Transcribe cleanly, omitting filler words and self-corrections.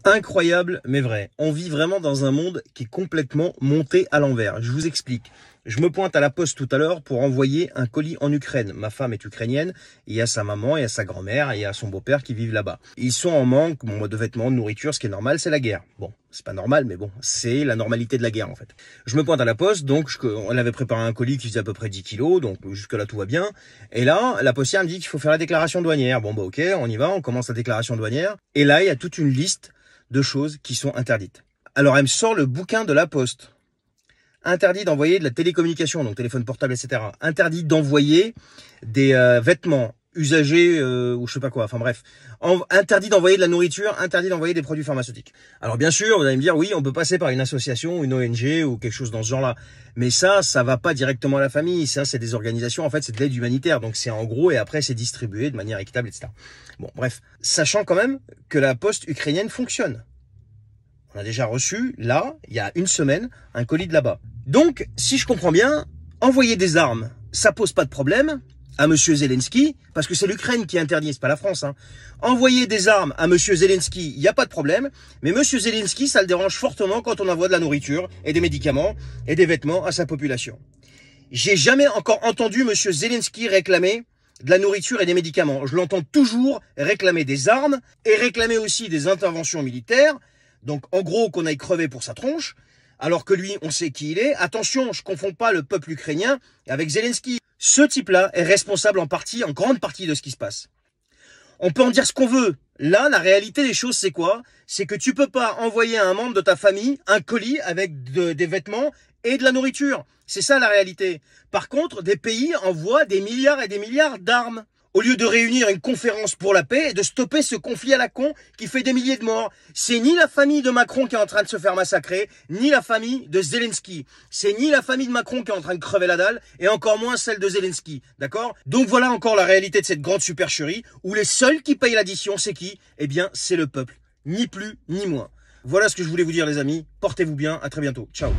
Incroyable, mais vrai. On vit vraiment dans un monde qui est complètement monté à l'envers. Je vous explique. Je me pointe à la poste tout à l'heure pour envoyer un colis en Ukraine. Ma femme est ukrainienne. Il y a sa maman, il y a sa grand-mère et il y a son beau-père qui vivent là-bas. Ils sont en manque de vêtements, de nourriture. Ce qui est normal, c'est la guerre. Bon, c'est pas normal, mais bon, c'est la normalité de la guerre en fait. Je me pointe à la poste, donc on avait préparé un colis qui faisait à peu près 10 kilos, donc jusque-là tout va bien. Et là, la postière me dit qu'il faut faire la déclaration douanière. Bon bah ok, on y va, on commence la déclaration douanière. Et là, il y a toute une liste de choses qui sont interdites. Alors elle me sort le bouquin de la poste. Interdit d'envoyer de la télécommunication, donc téléphone portable, etc. Interdit d'envoyer des vêtements usagés ou je sais pas quoi, enfin bref. Interdit d'envoyer de la nourriture, interdit d'envoyer des produits pharmaceutiques. Alors bien sûr, vous allez me dire, oui, on peut passer par une association, une ONG ou quelque chose dans ce genre-là. Mais ça va pas directement à la famille. Ça, c'est des organisations, en fait, c'est de l'aide humanitaire. Donc c'est en gros, et après, c'est distribué de manière équitable, etc. Bon, bref. Sachant quand même que la poste ukrainienne fonctionne. On a déjà reçu, là, il y a une semaine, un colis de là-bas. Donc, si je comprends bien, envoyer des armes, ça pose pas de problème à monsieur Zelensky, parce que c'est l'Ukraine qui interdit, c'est pas la France. Hein. Envoyer des armes à monsieur Zelensky, il n'y a pas de problème, mais monsieur Zelensky, ça le dérange fortement quand on envoie de la nourriture et des médicaments et des vêtements à sa population. J'ai jamais encore entendu monsieur Zelensky réclamer de la nourriture et des médicaments. Je l'entends toujours réclamer des armes et réclamer aussi des interventions militaires. Donc, en gros, qu'on aille crever pour sa tronche, alors que lui, on sait qui il est. Attention, je confonds pas le peuple ukrainien avec Zelensky. Ce type-là est responsable en grande partie de ce qui se passe. On peut en dire ce qu'on veut. Là, la réalité des choses, c'est quoi? C'est que tu peux pas envoyer à un membre de ta famille un colis avec des vêtements et de la nourriture. C'est ça la réalité. Par contre, des pays envoient des milliards et des milliards d'armes. Au lieu de réunir une conférence pour la paix et de stopper ce conflit à la con qui fait des milliers de morts. C'est ni la famille de Macron qui est en train de se faire massacrer, ni la famille de Zelensky. C'est ni la famille de Macron qui est en train de crever la dalle, et encore moins celle de Zelensky. D'accord? Donc voilà encore la réalité de cette grande supercherie, où les seuls qui payent l'addition, c'est qui? Eh bien, c'est le peuple. Ni plus, ni moins. Voilà ce que je voulais vous dire les amis. Portez-vous bien, à très bientôt. Ciao.